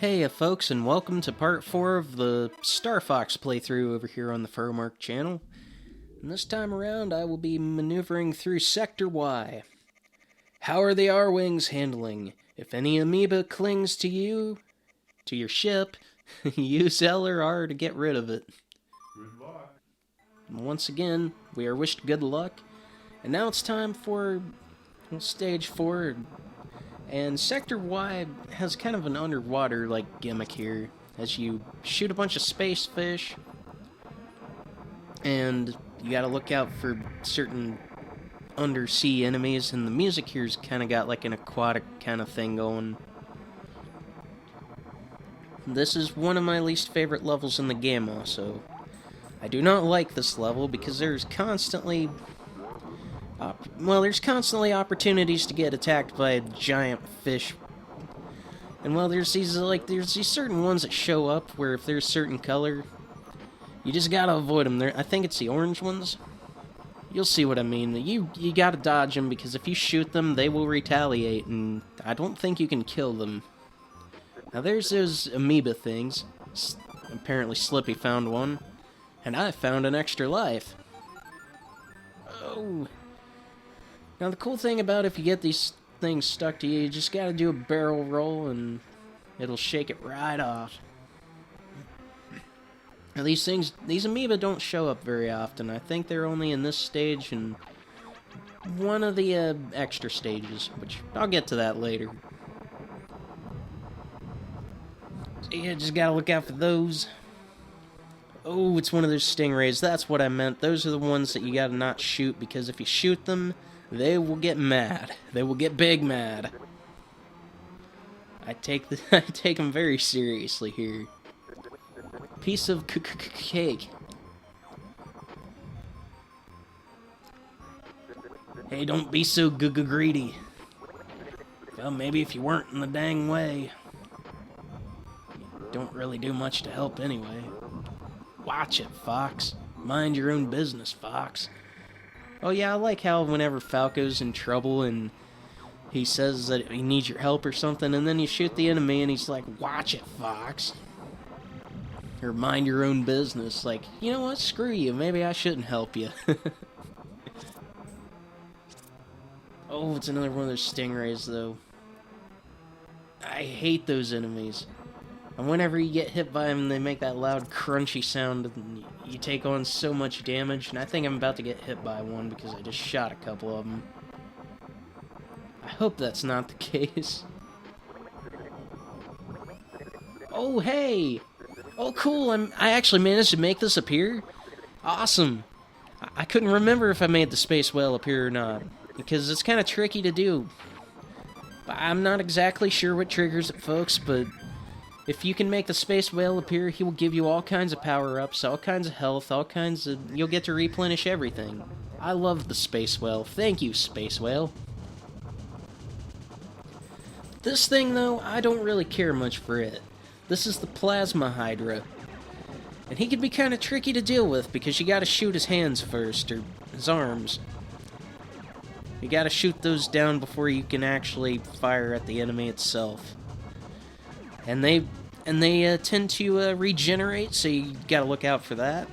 Hey folks, and welcome to part 4 of the Star Fox playthrough over here on the Fromark channel. And this time around I will be maneuvering through Sector Y. How are the R-Wings handling? If any amoeba clings to you, to your ship, use L or R to get rid of it. Good luck. And once again, we are wished good luck. And now it's time for Stage 4. And Sector Y has kind of an underwater-like gimmick here, as you shoot a bunch of space fish, and you gotta look out for certain undersea enemies, and the music here's kind of got like an aquatic kind of thing going. This is one of my least favorite levels in the game also. I do not like this level because there's constantly opportunities to get attacked by a giant fish. And there's these certain ones that show up where if there's certain color, you just gotta avoid them. I think it's the orange ones. You'll see what I mean. You gotta dodge them because if you shoot them, they will retaliate, and I don't think you can kill them. Now there's those amoeba things. Apparently Slippy found one, and I found an extra life. Oh. Now the cool thing about if you get these things stuck to you, you just gotta do a barrel roll and it'll shake it right off. Now these amoeba don't show up very often. I think they're only in this stage and one of the extra stages, which I'll get to that later. So yeah, just gotta look out for those. Oh, it's one of those stingrays. That's what I meant. Those are the ones that you gotta not shoot, because if you shoot them, they will get mad. They will get big mad. I take them very seriously here. Piece of cake. Hey, don't be so greedy. Well, maybe if you weren't in the dang way. You don't really do much to help anyway. Watch it, Fox. Mind your own business, Fox. Oh yeah, I like how whenever Falco's in trouble and he says that he needs your help or something, and then you shoot the enemy and he's like, watch it, Fox. Or mind your own business. Like, you know what, screw you, maybe I shouldn't help you. Oh, it's another one of those stingrays though. I hate those enemies. And whenever you get hit by them, they make that loud crunchy sound, and you take on so much damage, and I think I'm about to get hit by one because I just shot a couple of them. I hope that's not the case. Oh, hey! Oh, cool, I actually managed to make this appear? Awesome! I couldn't remember if I made the space whale appear or not, because it's kind of tricky to do. I'm not exactly sure what triggers it, folks, but if you can make the space whale appear, he will give you all kinds of power-ups, all kinds of health, you'll get to replenish everything. I love the space whale. Thank you, space whale. This thing, though, I don't really care much for it. This is the plasma hydra. And he can be kind of tricky to deal with because you gotta shoot his hands first, or his arms. You gotta shoot those down before you can actually fire at the enemy itself. And they tend to regenerate, so you gotta look out for that.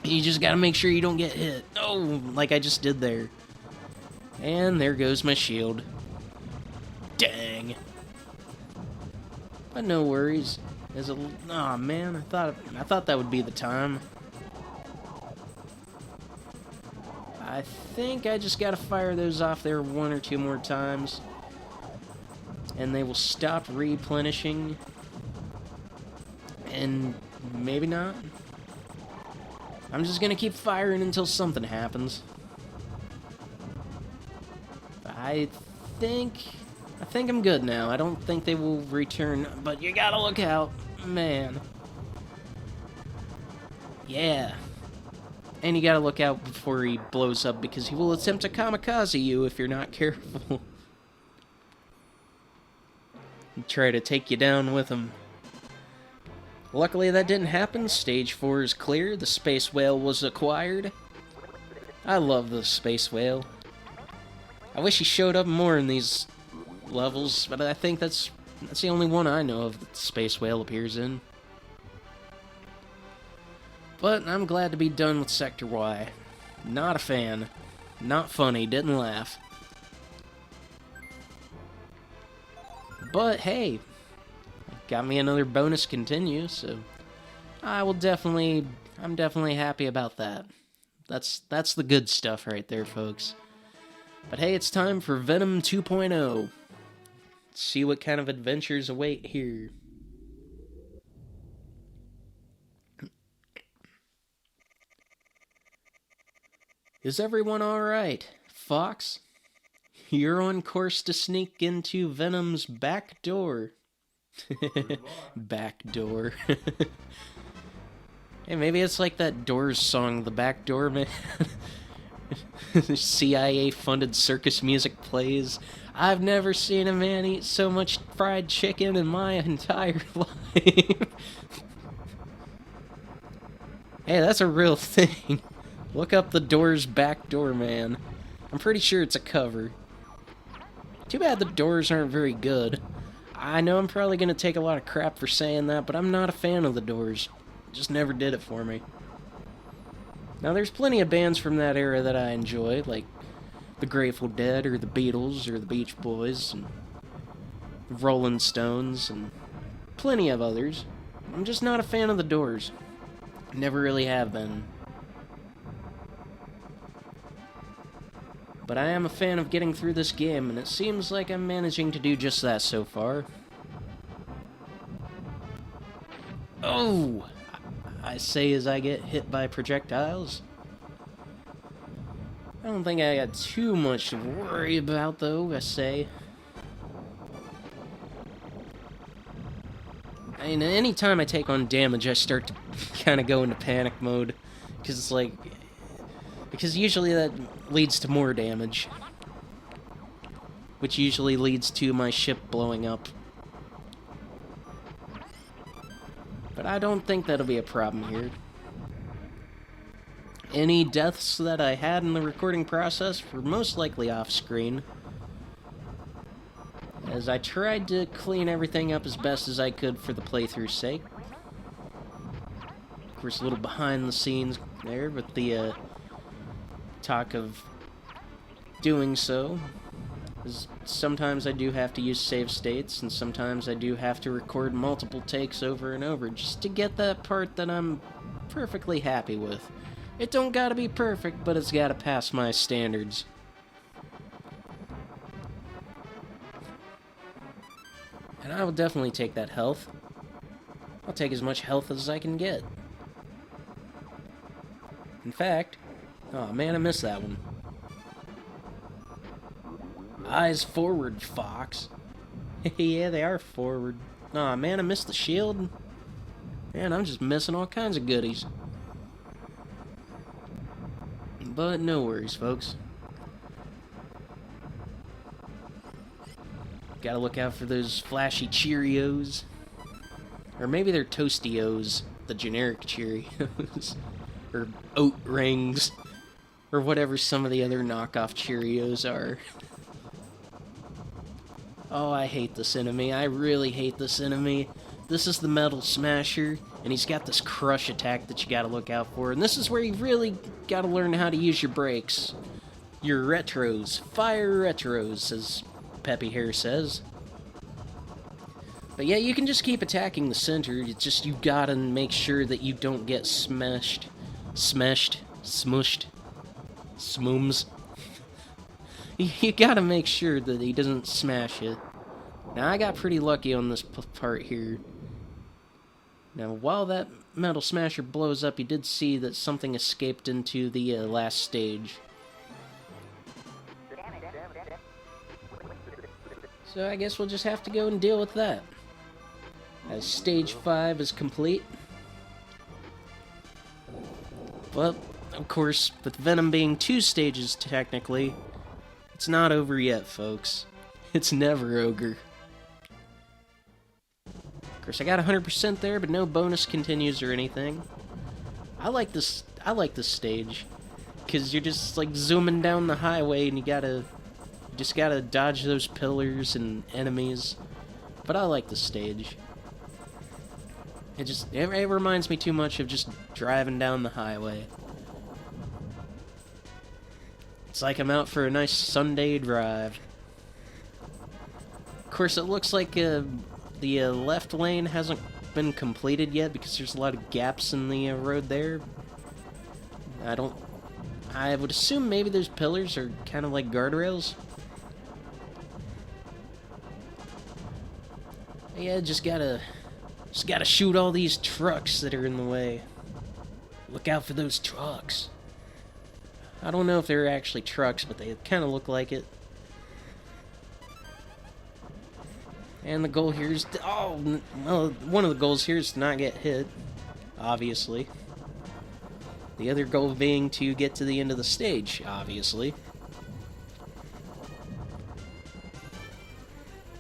You just gotta make sure you don't get hit. Oh, like I just did there. And there goes my shield. Dang. But no worries. Aw, man, I thought that would be the time. I think I just gotta fire those off there one or two more times, and they will stop replenishing. And maybe not. I'm just gonna keep firing until something happens. I think I'm good now. I don't think they will return, but you gotta look out, man. Yeah. And you gotta look out before he blows up, because he will attempt to kamikaze you if you're not careful. Try to take you down with him. Luckily that didn't happen. Stage 4 is clear. The space whale was acquired. I love the space whale. I wish he showed up more in these levels, but I think that's That's the only one I know of that the space whale appears in. But I'm glad to be done with Sector Y. Not a fan. Not funny, didn't laugh. But hey, got me another bonus continue, so I'm definitely happy about that. That's the good stuff right there, folks. But hey, it's time for Venom 2.0. Let's see what kind of adventures await here. Is everyone alright? Fox? You're on course to sneak into Venom's back door. Back door. Hey, maybe it's like that Doors song, The Back Door Man. CIA-funded circus music plays. I've never seen a man eat so much fried chicken in my entire life. Hey, that's a real thing. Look up the Doors Back Door Man. I'm pretty sure it's a cover. Too bad the Doors aren't very good. I know I'm probably going to take a lot of crap for saying that, but I'm not a fan of the Doors. Just never did it for me. Now, there's plenty of bands from that era that I enjoy, like the Grateful Dead, or the Beatles, or the Beach Boys, and the Rolling Stones, and plenty of others. I'm just not a fan of the Doors. Never really have been. But I am a fan of getting through this game, and it seems like I'm managing to do just that so far. Oh! I say as I get hit by projectiles. I don't think I got too much to worry about, though, I say. I mean, anytime I take on damage, I start to kind of go into panic mode. Because it's like... Because usually that leads to more damage. Which usually leads to my ship blowing up. But I don't think that'll be a problem here. Any deaths that I had in the recording process were most likely off-screen, as I tried to clean everything up as best as I could for the playthrough's sake. Of course, a little behind the scenes there with the talk of doing so. Sometimes I do have to use save states, and sometimes I do have to record multiple takes over and over just to get that part that I'm perfectly happy with. It don't gotta be perfect, but it's gotta pass my standards. And I will definitely take that health. I'll take as much health as I can get. In fact... Oh man, I missed that one. Eyes forward, Fox. Yeah, they are forward. Aw, man, I missed the shield. Man, I'm just missing all kinds of goodies. But no worries, folks. Gotta look out for those flashy Cheerios. Or maybe they're Toastios, the generic Cheerios. Or oat rings. Or whatever some of the other knockoff Cheerios are. Oh, I hate this enemy. I really hate this enemy. This is the Metal Smasher, and he's got this crush attack that you gotta look out for. And this is where you really gotta learn how to use your brakes. Your retros. Fire retros, as Peppy Hair says. But yeah, you can just keep attacking the center. It's just you gotta make sure that you don't get smushed. Smushed. Smooms. You gotta make sure that he doesn't smash it. Now, I got pretty lucky on this part here. Now, while that Metal Smasher blows up, you did see that something escaped into the last stage. So I guess we'll just have to go and deal with that. As Stage 5 is complete. Well, of course, with Venom being 2 stages technically, it's not over yet, folks. It's never ogre. Of course, I got 100% there, but no bonus continues or anything. I like this stage, because you're just like zooming down the highway and you just gotta dodge those pillars and enemies. but I like the stage. It reminds me too much of just driving down the highway. It's like I'm out for a nice Sunday drive. Of course, it looks like the left lane hasn't been completed yet because there's a lot of gaps in the road there. I would assume maybe those pillars are kind of like guardrails. Yeah, just gotta shoot all these trucks that are in the way. Look out for those trucks. I don't know if they're actually trucks, but they kind of look like it. And the goal here is well, one of the goals here is to not get hit, obviously. The other goal being to get to the end of the stage, obviously.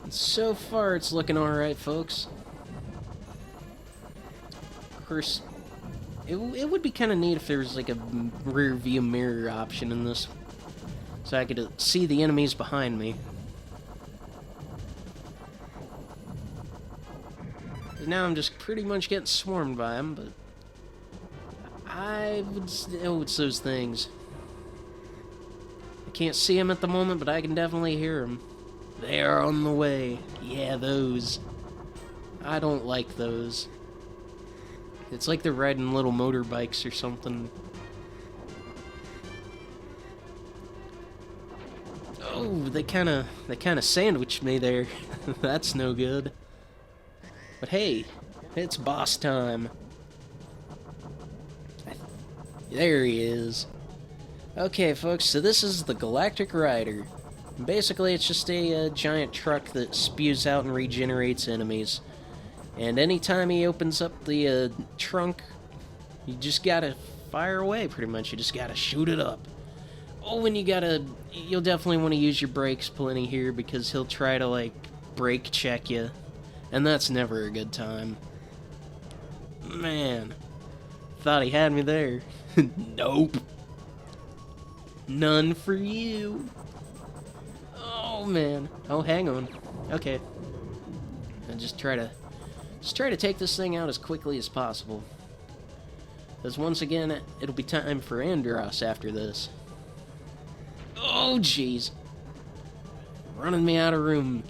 And so far, it's looking alright, folks. Of course, it would be kind of neat if there was like a rear view mirror option in this, so I could see the enemies behind me. Now I'm just pretty much getting swarmed by them, but it's those things. I can't see them at the moment, but I can definitely hear them. They are on the way. Yeah, those. I don't like those. It's like they're riding little motorbikes or something. Oh, they kind of sandwiched me there. That's no good. But hey, it's boss time. There he is. Okay, folks, so this is the Galactic Rider. Basically, it's just a giant truck that spews out and regenerates enemies. And anytime he opens up the trunk, you just gotta fire away, pretty much. You just gotta shoot it up. Oh, and you'll definitely want to use your brakes plenty here, because he'll try to, like, brake check you. And that's never a good time. Man. Thought he had me there. Nope. None for you. Oh, man. Oh, hang on. Okay. And just try to take this thing out as quickly as possible. Because once again, it'll be time for Andros after this. Oh, jeez. Running me out of room.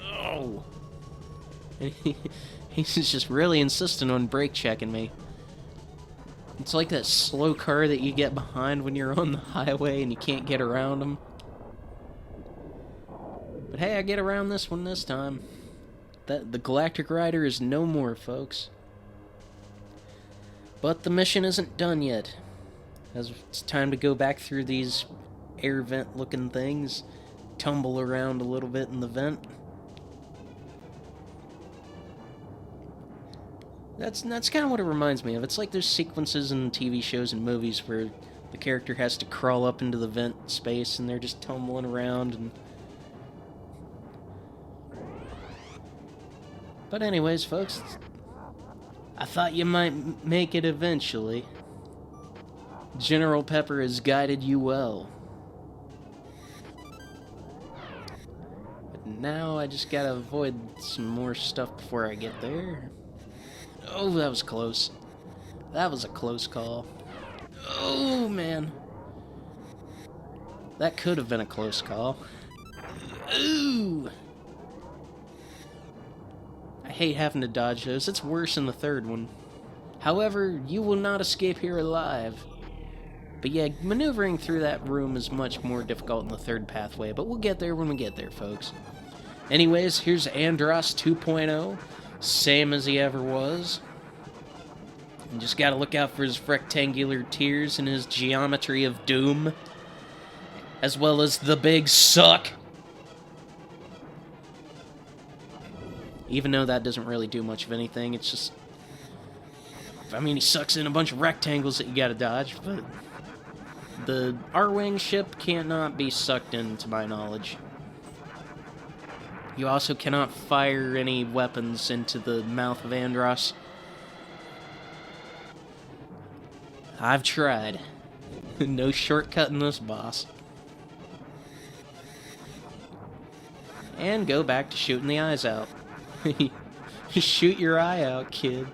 Oh. And he's just really insistent on brake checking me. It's like that slow car that you get behind when you're on the highway and you can't get around them. But hey, I get around this one this time. The Galactic Rider is no more, folks. But the mission isn't done yet, as it's time to go back through these air vent looking things, tumble around a little bit in the vent. That's kind of what it reminds me of. It's like there's sequences in TV shows and movies where the character has to crawl up into the vent space and they're just tumbling around. But anyways, folks, I thought you might make it eventually. General Pepper has guided you well. But now I just gotta avoid some more stuff before I get there. Oh, that was close. That was a close call. Oh, man. That could have been a close call. Ooh! I hate having to dodge those. It's worse in the third one. However, you will not escape here alive. But yeah, maneuvering through that room is much more difficult in the third pathway, but we'll get there when we get there, folks. Anyways, here's Andros 2.0. Same as he ever was. You just gotta look out for his rectangular tears and his geometry of doom. As well as the big suck. Even though that doesn't really do much of anything, it's just... I mean, he sucks in a bunch of rectangles that you gotta dodge, but... The R-Wing ship cannot be sucked in, to my knowledge. You also cannot fire any weapons into the mouth of Andros. I've tried. No shortcut in this boss. And go back to shooting the eyes out. Shoot your eye out, kid.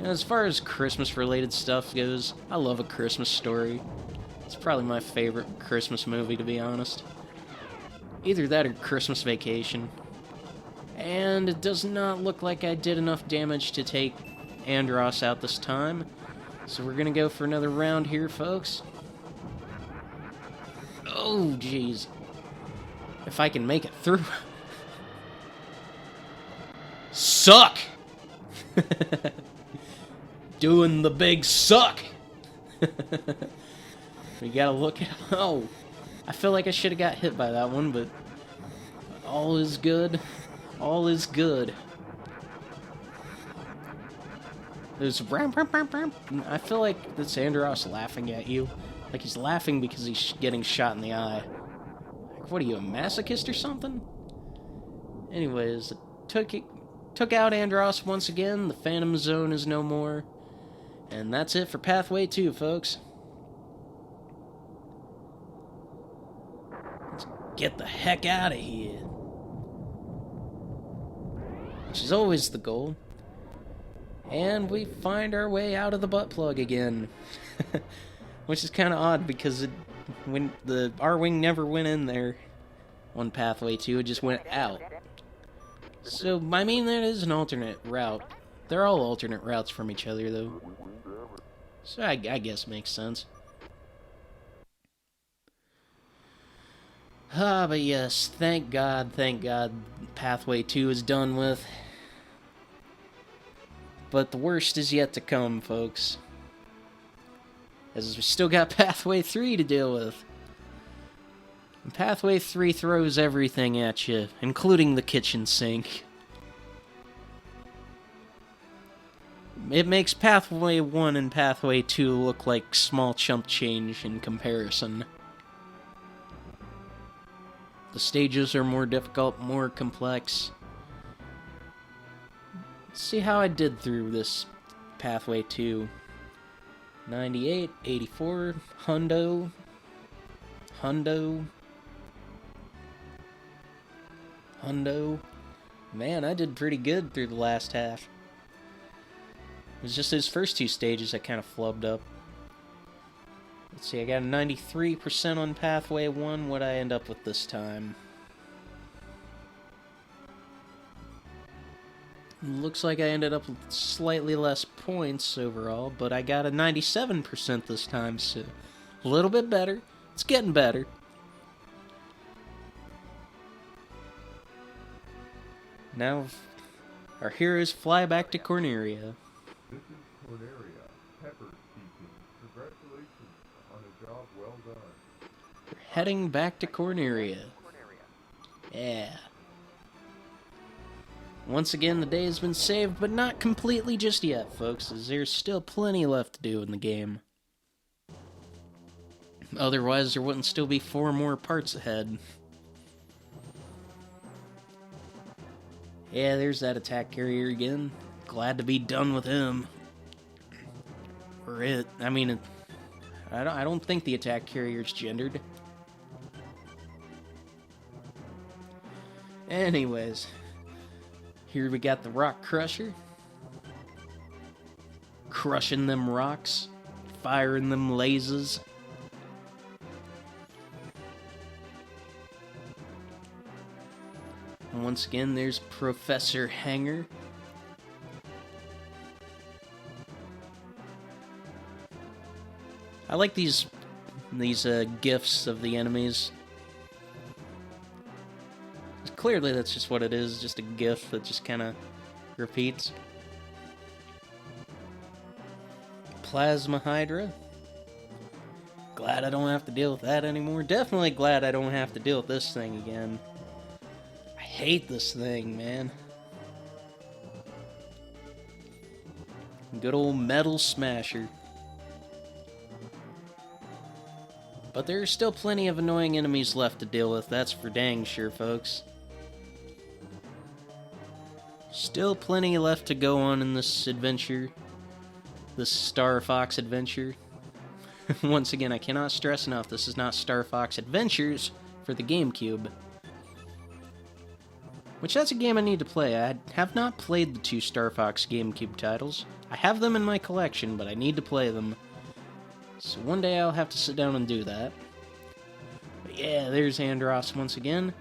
As far as Christmas-related stuff goes, I love A Christmas Story. It's probably my favorite Christmas movie, to be honest. Either that or Christmas Vacation. And it does not look like I did enough damage to take Andros out this time. So we're gonna go for another round here, folks. Oh, jeez. If I can make it through. Suck! Doing the big suck! We gotta look at... Oh! I feel like I should have got hit by that one, but... all is good. All is good. There's... I feel like that's Andros laughing at you. Like he's laughing because he's getting shot in the eye. Like, what are you, a masochist or something? Anyways, took out Andros once again. The Phantom Zone is no more. And that's it for Pathway 2, folks. Let's get the heck out of here. Which is always the goal. And we find our way out of the butt plug again. Which is kind of odd because when the R-Wing never went in there on Pathway 2, it just went out. So, I mean, that is an alternate route. They're all alternate routes from each other, though. So I guess makes sense. But yes, thank God, Pathway 2 is done with. But the worst is yet to come, folks. As we still got Pathway 3 to deal with. And Pathway 3 throws everything at you, including the kitchen sink. It makes Pathway 1 and Pathway 2 look like small chump change in comparison. The stages are more difficult, more complex. Let's see how I did through this Pathway 2. 98, 84, Hundo. Man, I did pretty good through the last half. It was just those first two stages that kind of flubbed up. Let's see, I got a 93% on Pathway 1. What'd I end up with this time? Looks like I ended up with slightly less points overall, but I got a 97% this time, so a little bit better. It's getting better. Now, our heroes fly back to Corneria. This is Corneria. Pepper speaking. Congratulations on a job well done. We're heading back to Corneria. Yeah. Once again, the day has been saved, but not completely just yet, folks, as there's still plenty left to do in the game. Otherwise, there wouldn't still be 4 more parts ahead. Yeah, there's that attack carrier again. Glad to be done with him. Or it. I mean, I don't think the attack carrier's gendered. Anyways, here we got the Rock Crusher. Crushing them rocks. Firing them lasers. And once again, there's Professor Hanger. I like these gifs of the enemies. Clearly that's just what it is, just a gif that just kind of repeats. Plasma Hydra. Glad I don't have to deal with that anymore. Definitely glad I don't have to deal with this thing again. I hate this thing, man. Good old Metal Smasher. But there are still plenty of annoying enemies left to deal with, that's for dang sure, folks. Still plenty left to go on in this adventure. This Star Fox adventure. Once again, I cannot stress enough, this is not Star Fox Adventures for for the GameCube. Which, that's a game I need to play. I have not played the two Star Fox GameCube titles. I have them in my collection, but I need to play them. So one day I'll have to sit down and do that. But yeah, there's Andros once again,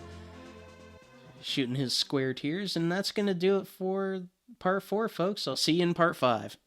shooting his square tears, and that's going to do it for part 4, folks. I'll see you in part 5.